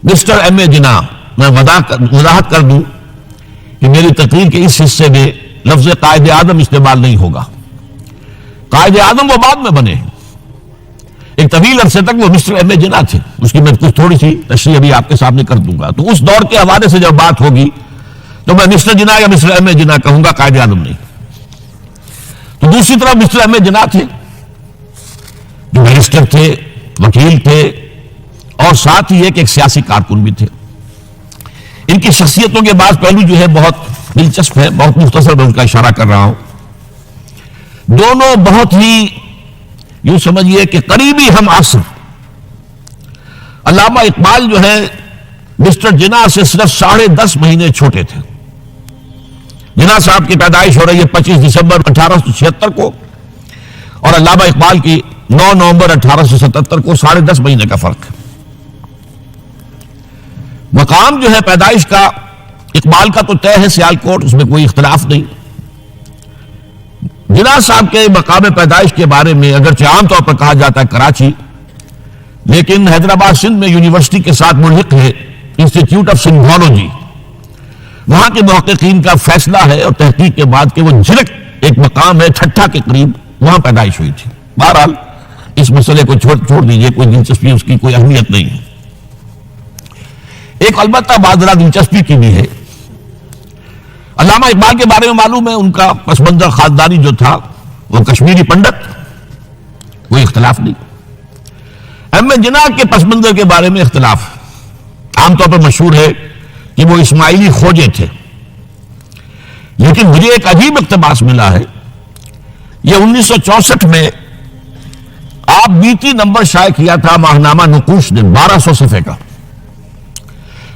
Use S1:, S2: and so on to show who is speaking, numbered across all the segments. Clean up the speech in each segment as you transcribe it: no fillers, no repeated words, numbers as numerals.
S1: Mister M اے جناح، میں وضاحت کر دوں کہ میری تقریر کے اس حصے میں لفظ قائد اعظم استعمال نہیں ہوگا. قائد اعظم وہ بعد میں بنے ہیں، ایک طویل عرصے تک وہ مسٹر ایم اے جناح تھے. اس کی میں کچھ تھوڑی سی تشریح ابھی آپ کے سامنے کر دوں گا. تو اس دور کے حوالے سے جب بات ہوگی تو میں مسٹر جناح یا مسٹر ایم اے جناح کہوں گا، قائد اعظم نہیں. تو دوسری طرف مسٹر ایم اے جناح تھے جو بیرسٹر تھے، وکیل تھے، اور ساتھ ہی ایک سیاسی کارکن بھی تھے. ان کی شخصیتوں کے بعض پہلو جو ہے بہت دلچسپ ہے، بہت مختصر میں ان کا اشارہ کر رہا ہوں. دونوں بہت ہی یوں سمجھیے کہ قریبی ہم عصر. علامہ اقبال جو ہے مسٹر جناح سے صرف 10.5 مہینے چھوٹے تھے. جناح صاحب کی پیدائش ہو رہی ہے 25 دسمبر 1876 کو، اور علامہ اقبال کی 9 نومبر 1877 کو. 10.5 مہینے کا فرق ہے. مقام جو ہے پیدائش کا اقبال کا تو طے ہے سیالکوٹ، اس میں کوئی اختلاف نہیں. جناح صاحب کے مقام پیدائش کے بارے میں اگرچہ عام طور پر کہا جاتا ہے کراچی، لیکن حیدرآباد سندھ میں یونیورسٹی کے ساتھ ملحق ہے انسٹیٹیوٹ آف سندھولوجی. وہاں کے محققین کا فیصلہ ہے اور تحقیق کے بعد کہ وہ جھلک ایک مقام ہے ٹھٹھا کے قریب، وہاں پیدائش ہوئی تھی. بہرحال اس مسئلے کو چھوڑ دیجئے، کوئی دلچسپی اس کی کوئی اہمیت نہیں ہے. ایک البتہ بات ذرا دلچسپی کی بھی ہے. علامہ اقبال کے بارے میں معلوم ہے ان کا پس منظر خاندانی جو تھا وہ کشمیری پنڈت، کوئی اختلاف نہیں. ایم اے جناح کے پس منظر کے بارے میں اختلاف. عام طور پر مشہور ہے کہ وہ اسماعیلی خوجے تھے، لیکن مجھے ایک عجیب اقتباس ملا ہے. یہ 1964 میں آپ بیتی نمبر شائع کیا تھا ماہنامہ نقوش نے، 1200 صفحے کا.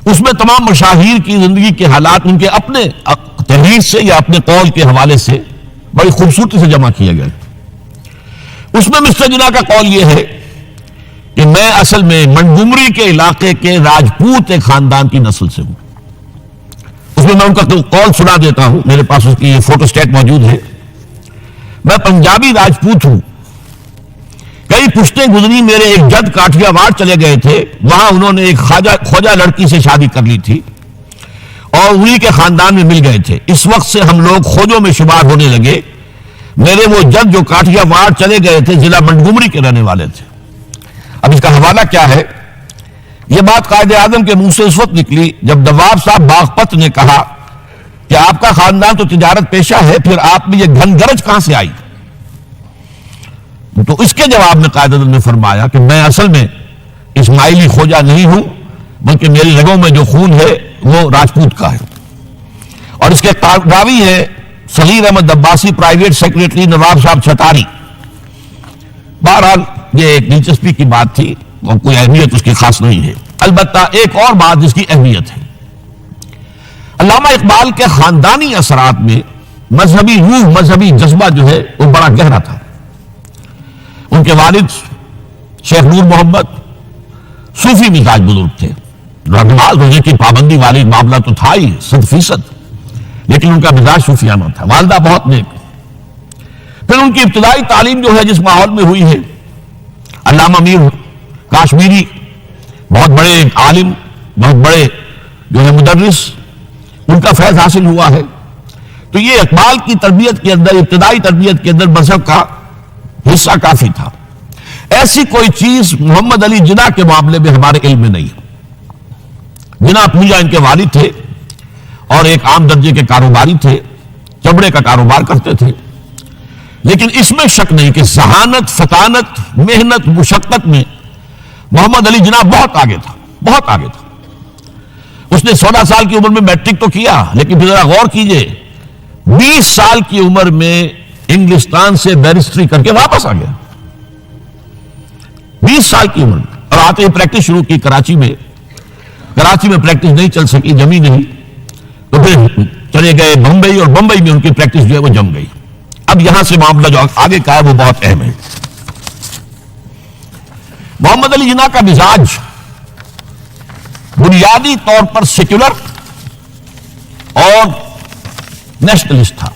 S1: اس میں تمام مشاہیر کی زندگی کے حالات ان کے اپنے تحریر سے یا اپنے قول کے حوالے سے بڑی خوبصورتی سے جمع کیے گئے. اس میں مسٹر جناح کا قول یہ ہے کہ میں اصل میں منگومری کے علاقے کے راجپوت ایک خاندان کی نسل سے ہوں. اس میں ان کا قول سنا دیتا ہوں، میرے پاس اس کی فوٹو سٹیٹ موجود ہے. میں پنجابی راجپوت ہوں. کئی پشتیں گزری، میرے ایک جد کاٹھیا واڑ چلے گئے تھے، وہاں انہوں نے ایک خواجہ لڑکی سے شادی کر لی تھی اور انہی کے خاندان میں مل گئے تھے. اس وقت سے ہم لوگ خوجوں میں شمار ہونے لگے. میرے وہ جد جو کاٹھیا واڑ چلے گئے تھے ضلع منگومری کے رہنے والے تھے. اب اس کا حوالہ کیا ہے؟ یہ بات قائد اعظم کے منہ سے اس وقت نکلی جب نواب صاحب باغپت نے کہا کہ آپ کا خاندان تو تجارت پیشہ ہے، پھر آپ میں یہ گھن گرج کہاں سے آئی؟ تو اس کے جواب میں قائد اعظم نے فرمایا کہ میں اصل میں اسماعیلی خوجہ نہیں ہوں، بلکہ میری رگوں میں جو خون ہے وہ راجپوت کا ہے. اور اس کے راوی ہے صغیر احمد عباسی، پرائیویٹ سیکریٹری نواب صاحب چھتاری. بہرحال یہ ایک دلچسپی کی بات تھی اور کوئی اہمیت اس کی خاص نہیں ہے. البتہ ایک اور بات جس کی اہمیت ہے، علامہ اقبال کے خاندانی اثرات میں مذہبی روح، مذہبی جذبہ جو ہے وہ بڑا گہرا تھا. ان کے والد شیخ نور محمد صوفی مزاج بزرگ تھے. نماز روزے کی پابندی والی معاملہ تو تھا ہی 100%، لیکن ان کا مزاج صوفیانہ تھا. والدہ بہت نیک. پھر ان کی ابتدائی تعلیم جو ہے جس ماحول میں ہوئی ہے، علامہ میر کاشمیری بہت بڑے عالم، بہت بڑے جو ہے مدرس، ان کا فیض حاصل ہوا ہے. تو یہ اقبال کی تربیت کے اندر، ابتدائی تربیت کے اندر مذہب کا حصہ کافی تھا. ایسی کوئی چیز محمد علی جناح کے معاملے میں ہمارے علم میں نہیں. جناح پوجا ان کے والد تھے اور ایک عام درجے کے کاروباری تھے، چمڑے کا کاروبار کرتے تھے. لیکن اس میں شک نہیں کہ ذہانت، فطانت، محنت، مشقت میں محمد علی جناح بہت آگے تھا، بہت آگے تھا. اس نے 16 سال کی عمر میں میٹرک تو کیا، لیکن پھر ذرا غور کیجئے 20 سال کی عمر میں انگلستان سے بیرسٹری کر کے واپس آ گیا. 20 سال کی عمر میں. اور آتے ہی پریکٹس شروع کی کراچی میں. کراچی میں پریکٹس نہیں چل سکی، جمی نہیں، تو پھر چلے گئے بمبئی، اور بمبئی میں ان کی پریکٹس جو ہے وہ جم گئی. اب یہاں سے معاملہ جو آگے کا ہے وہ بہت اہم ہے. محمد علی جناح کا مزاج بنیادی طور پر سیکولر اور نیشنلسٹ تھا.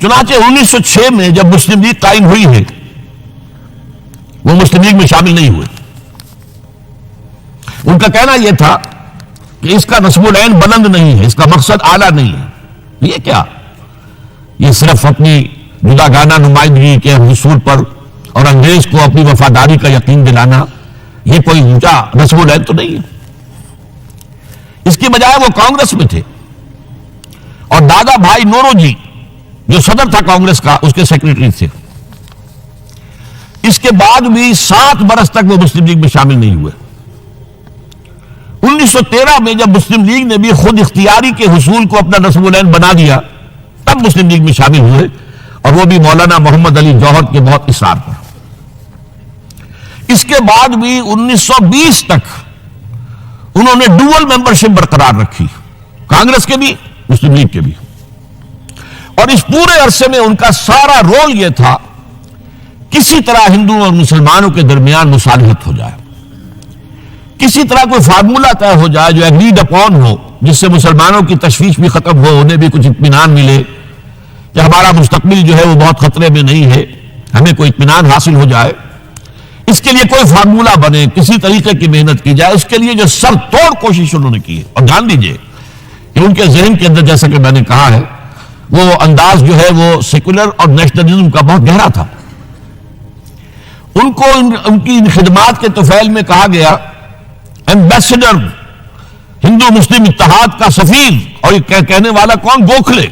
S1: چنانچہ 1906 میں جب مسلم لیگ قائم ہوئی ہے، وہ مسلم لیگ میں شامل نہیں ہوئے، ان کا کہنا یہ تھا کہ اس کا نصب العین بلند نہیں ہے، اس کا مقصد اعلیٰ نہیں ہے۔ یہ کیا؟ یہ صرف اپنی جداگانہ نمائندگی کے حصول پر اور انگریز کو اپنی وفاداری کا یقین دلانا، یہ کوئی اونچا نصب العین تو نہیں ہے۔ اس کی بجائے وہ کانگریس میں تھے اور دادا بھائی نورو جی جو صدر تھا کانگریس کا، اس کے سیکریٹری تھے۔ اس کے بعد بھی 7 برس تک وہ مسلم لیگ میں شامل نہیں ہوئے۔ 1913 میں جب مسلم لیگ نے بھی خود اختیاری کے حصول کو اپنا نصب العین بنا دیا، تب مسلم لیگ میں شامل ہوئے، اور وہ بھی مولانا محمد علی جوہر کے بہت اصرار پر۔ اس کے بعد بھی 1920 تک انہوں نے ڈوول ممبرشپ برقرار رکھی، کانگریس کے بھی مسلم لیگ کے بھی، اور اس پورے عرصے میں ان کا سارا رول یہ تھا کسی طرح ہندوؤں اور مسلمانوں کے درمیان مصالحت ہو جائے، کسی طرح کوئی فارمولہ طے ہو جائے جو ایگریڈ اپون ہو، جس سے مسلمانوں کی تشویش بھی ختم ہو، انہیں بھی کچھ اطمینان ملے کہ ہمارا مستقبل جو ہے وہ بہت خطرے میں نہیں ہے، ہمیں کوئی اطمینان حاصل ہو جائے۔ اس کے لیے کوئی فارمولہ بنے، کسی طریقے کی محنت کی جائے، اس کے لیے جو سر توڑ کوشش انہوں نے کی ہے۔ اور جان لیجئے کہ ان کے ذہن کے اندر، جیسا کہ میں نے کہا ہے، وہ انداز جو ہے وہ سیکولر اور نیشنلزم کا بہت گہرا تھا۔ ان کو ان کی خدمات کے طفیل میں کہا گیا ایمبیسڈر، ہندو مسلم اتحاد کا سفیر، اور یہ کہنے والا کون؟ گوکھلے۔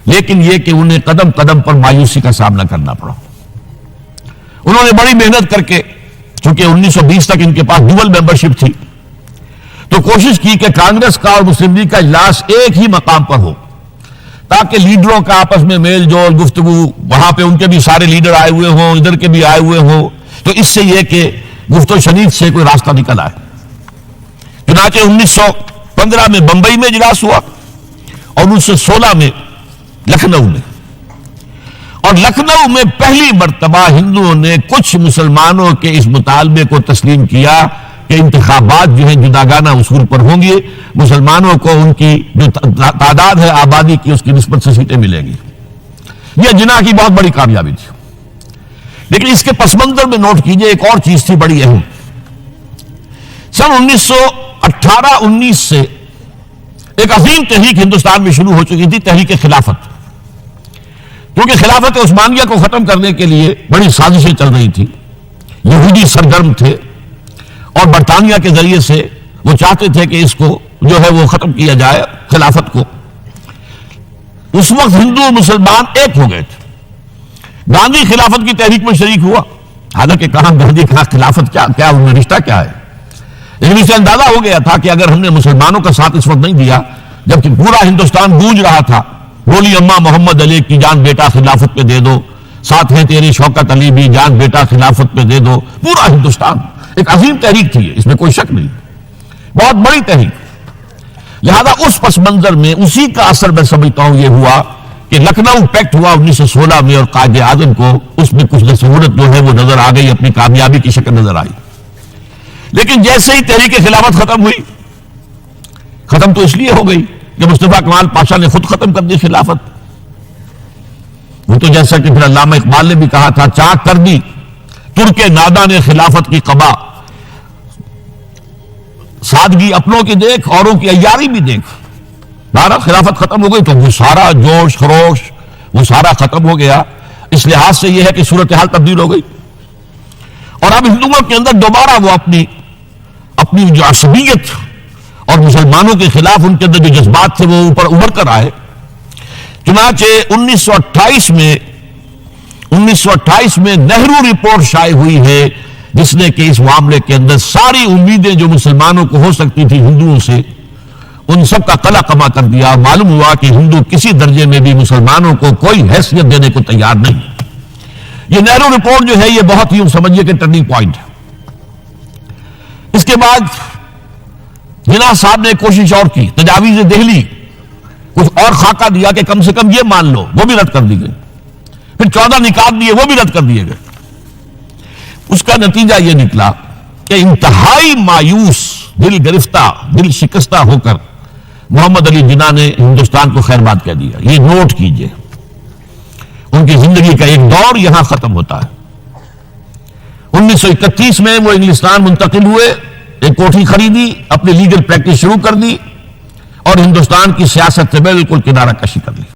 S1: لیکن یہ کہ انہیں قدم قدم پر مایوسی کا سامنا کرنا پڑا۔ انہوں نے بڑی محنت کر کے، چونکہ 1920 تک ان کے پاس ڈوول ممبرشپ تھی، تو کوشش کی کہ کانگریس کا اور مسلم لیگ کا اجلاس ایک ہی مقام پر ہو، تاکہ لیڈروں کا آپس میں میل جول، گفتگو، وہاں پہ ان کے بھی سارے لیڈر آئے ہوئے ہوں، ادھر کے بھی آئے ہوئے ہوں، تو اس سے یہ کہ گفت و شنید سے کوئی راستہ نکل آئے۔ چنانچہ 1915 میں بمبئی میں اجلاس ہوا اور 1916 میں لکھنؤ میں، اور لکھنؤ میں پہلی مرتبہ ہندوؤں نے کچھ مسلمانوں کے اس مطالبے کو تسلیم کیا کہ انتخابات جو ہیں جداگانہ اصول پر ہوں گے، مسلمانوں کو ان کی جو تعداد ہے آبادی کی، اس کی نسبت سے سیٹیں ملیں گی۔ یہ جناح کی بہت بڑی کامیابی تھی۔ لیکن اس کے پس منظر میں نوٹ کیجئے ایک اور چیز تھی بڑی اہم۔ سن 1918-19 سے ایک عظیم تحریک ہندوستان میں شروع ہو چکی تھی، تحریک خلافت، کیونکہ خلافت عثمانیہ کو ختم کرنے کے لیے بڑی سازشیں چل رہی تھی۔ یہودی سرگرم تھے اور برطانیہ کے ذریعے سے وہ چاہتے تھے کہ اس کو جو ہے وہ ختم کیا جائے، خلافت کو۔ اس وقت ہندو مسلمان ایک ہو گئے تھے۔ گاندھی خلافت کی تحریک میں شریک ہوا، حالانکہ کہاں گاندھی کہاں خلافت، کیا ان میں رشتہ کیا ہے، لیکن اسے اندازہ ہو گیا تھا کہ اگر ہم نے مسلمانوں کا ساتھ اس وقت نہیں دیا، جبکہ پورا ہندوستان گونج رہا تھا، بولی اماں محمد علی کی جان بیٹا خلافت پہ دے دو، ساتھ ہیں تیری شوکت علی بھی جان بیٹا خلافت پہ دے دو، پورا ہندوستان ایک عظیم تحریک تھی، اس میں کوئی شک نہیں، بہت بڑی تحریک۔ لہذا اس پس منظر میں اسی کا اثر میں سمجھتا ہوں یہ ہوا کہ لکھنؤ پیکٹ ہوا 1916 میں، اور قائد اعظم کو اس میں کچھ نصیحت جو ہے وہ نظر آ گئی، اپنی کامیابی کی شکل نظر آئی۔ لیکن جیسے ہی تحریک خلافت ختم ہوئی، ختم تو اس لیے ہو گئی کہ مصطفیٰ کمال پاشا نے خود ختم کر دی خلافت۔ وہ تو جیسا کہ پھر علامہ اقبال نے بھی کہا تھا، چاک کر دی ترک نادا نے خلافت کی قبا، سادگی اپنوں کی دیکھ اوروں کی عیاری بھی دیکھ۔ بہرحال خلافت ختم ہو گئی تو وہ سارا جوش خروش وہ سارا ختم ہو گیا۔ اس لحاظ سے یہ ہے کہ صورتحال تبدیل ہو گئی، اور اب ہندوؤں کے اندر دوبارہ وہ اپنی جو عصبیت اور مسلمانوں کے خلاف ان کے اندر جو جذبات تھے وہ اوپر ابھر کر آئے۔ چنانچہ 1928 میں نہرو رپورٹ شائع ہوئی ہے، جس نے کہ اس معاملے کے اندر ساری امیدیں جو مسلمانوں کو ہو سکتی تھی ہندوؤں سے، ان سب کا قلع کما کر دیا۔ معلوم ہوا کہ ہندو کسی درجے میں بھی مسلمانوں کو کوئی حیثیت دینے کو تیار نہیں۔ یہ نہرو رپورٹ جو ہے یہ بہت ہی سمجھیے کہ ٹرننگ پوائنٹ ہے۔ اس کے بعد جناح صاحب نے کوشش اور کی، تجاویز دہلی کچھ اور خاکہ دیا کہ کم سے کم یہ مان لو، وہ بھی رد کر دی گئی۔ پھر 14 نکات دیے، وہ بھی رد کر دیے گئے۔ اس کا نتیجہ یہ نکلا کہ انتہائی مایوس، دل گرفتہ، دل شکستہ ہو کر محمد علی جناح نے ہندوستان کو خیر بات کہہ دیا۔ یہ نوٹ کیجئے، ان کی زندگی کا ایک دور یہاں ختم ہوتا ہے۔ 1931 میں وہ انگلستان منتقل ہوئے، ایک کوٹھی خریدی، اپنی لیگل پریکٹس شروع کر دی اور ہندوستان کی سیاست سے بالکل کنارہ کشی کر لی۔